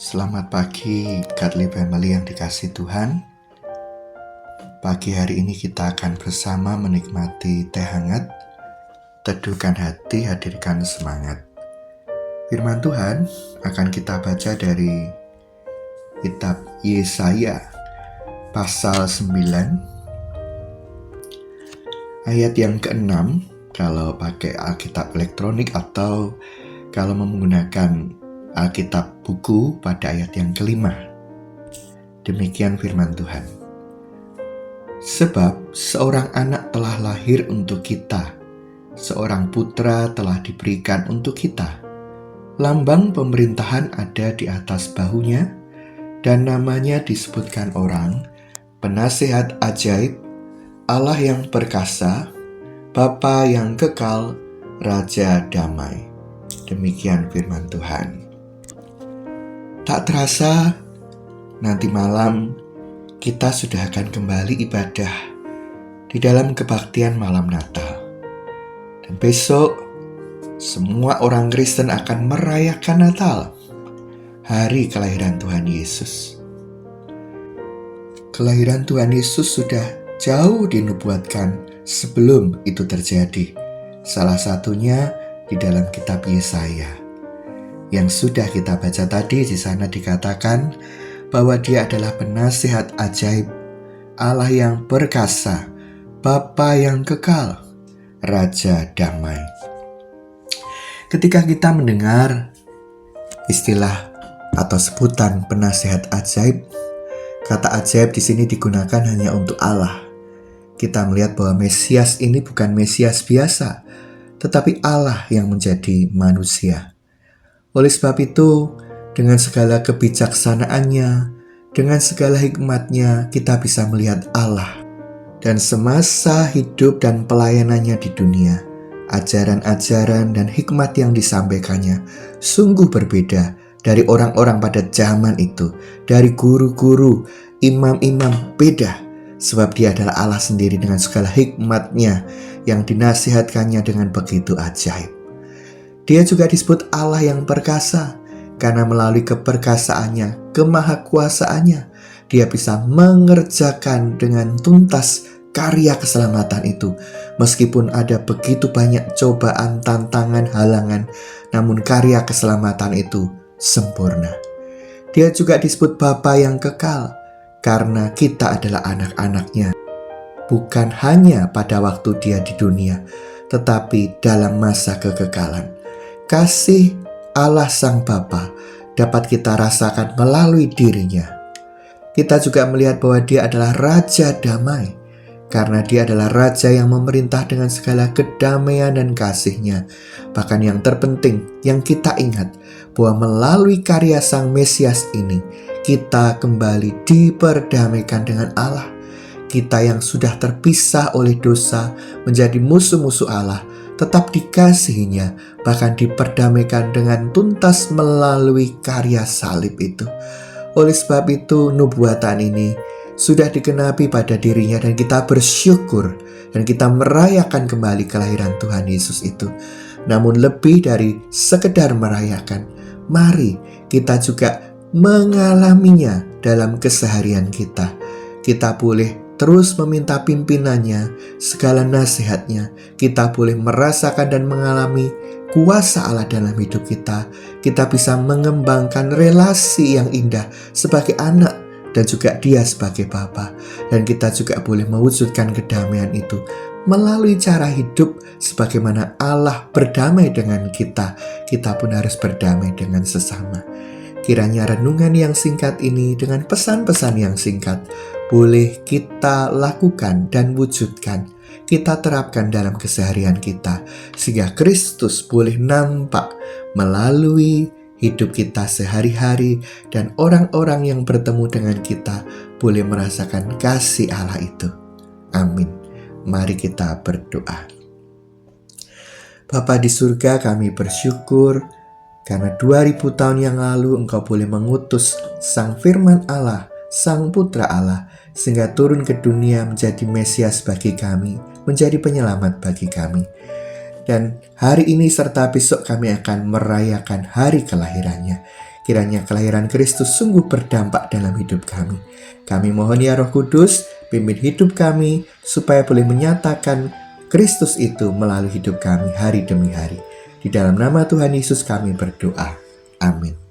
Selamat pagi, Godly Family yang dikasihi Tuhan. Pagi hari ini kita akan bersama menikmati teh hangat, teduhkan hati, hadirkan semangat. Firman Tuhan akan kita baca dari kitab Yesaya pasal 9 ayat yang ke-6 kalau pakai Alkitab elektronik, atau kalau menggunakan Alkitab buku pada ayat yang ke-5. Demikian firman Tuhan. Sebab seorang anak telah lahir untuk kita, seorang putra telah diberikan untuk kita. Lambang pemerintahan ada di atas bahunya, dan namanya disebutkan orang, Penasihat Ajaib, Allah yang perkasa, Bapa yang kekal, Raja damai. Demikian firman Tuhan. Tak terasa, nanti malam kita sudah akan kembali ibadah di dalam kebaktian malam Natal. Dan besok, semua orang Kristen akan merayakan Natal, hari kelahiran Tuhan Yesus. Kelahiran Tuhan Yesus sudah jauh dinubuatkan sebelum itu terjadi. Salah satunya di dalam kitab Yesaya. Yang sudah kita baca tadi, di sana dikatakan bahwa Dia adalah penasihat ajaib, Allah yang perkasa, Bapa yang kekal, Raja damai. Ketika kita mendengar istilah atau sebutan penasihat ajaib, kata ajaib di sini digunakan hanya untuk Allah. Kita melihat bahwa Mesias ini bukan Mesias biasa, tetapi Allah yang menjadi manusia. Oleh sebab itu, dengan segala kebijaksanaannya, dengan segala hikmatnya, kita bisa melihat Allah. Dan semasa hidup dan pelayanannya di dunia, ajaran-ajaran dan hikmat yang disampaikannya sungguh berbeda dari orang-orang pada zaman itu, dari guru-guru, imam-imam, beda. Sebab Dia adalah Allah sendiri dengan segala hikmatnya yang dinasihatkannya dengan begitu ajaib. Dia juga disebut Allah yang perkasa, karena melalui keperkasaannya, kemahakuasaannya, Dia bisa mengerjakan dengan tuntas karya keselamatan itu. Meskipun ada begitu banyak cobaan, tantangan, halangan, namun karya keselamatan itu sempurna. Dia juga disebut Bapa yang kekal, karena kita adalah anak-anak-Nya. Bukan hanya pada waktu Dia di dunia, tetapi dalam masa kekekalan. Kasih Allah Sang Bapa dapat kita rasakan melalui dirinya. Kita juga melihat bahwa Dia adalah Raja damai, karena Dia adalah Raja yang memerintah dengan segala kedamaian dan kasih-Nya. Bahkan yang terpenting, yang kita ingat, bahwa melalui karya Sang Mesias ini, kita kembali diperdamaikan dengan Allah. Kita yang sudah terpisah oleh dosa, menjadi musuh-musuh Allah, tetap dikasihinya, bahkan diperdamaikan dengan tuntas melalui karya salib itu. Oleh sebab itu, nubuatan ini sudah digenapi pada dirinya, dan kita bersyukur dan kita merayakan kembali kelahiran Tuhan Yesus itu. Namun lebih dari sekedar merayakan, mari kita juga mengalaminya dalam keseharian kita. Kita boleh terus meminta pimpinannya, segala nasihatnya. Kita boleh merasakan dan mengalami kuasa Allah dalam hidup kita. Kita bisa mengembangkan relasi yang indah sebagai anak dan juga Dia sebagai Bapa. Dan kita juga boleh mewujudkan kedamaian itu melalui cara hidup sebagaimana Allah berdamai dengan kita. Kita pun harus berdamai dengan sesama. Kiranya renungan yang singkat ini dengan pesan-pesan yang singkat boleh kita lakukan dan wujudkan, kita terapkan dalam keseharian kita, sehingga Kristus boleh nampak melalui hidup kita sehari-hari, dan orang-orang yang bertemu dengan kita boleh merasakan kasih Allah itu. Amin. Mari kita berdoa. Bapa di surga, kami bersyukur karena 2000 tahun yang lalu Engkau boleh mengutus Sang Firman Allah, Sang Putra Allah, sehingga turun ke dunia menjadi Mesias bagi kami, menjadi penyelamat bagi kami. Dan hari ini serta besok kami akan merayakan hari kelahirannya. Kiranya kelahiran Kristus sungguh berdampak dalam hidup kami. Kami mohon ya Roh Kudus, pimpin hidup kami supaya boleh menyatakan Kristus itu melalui hidup kami hari demi hari. Di dalam nama Tuhan Yesus kami berdoa. Amin.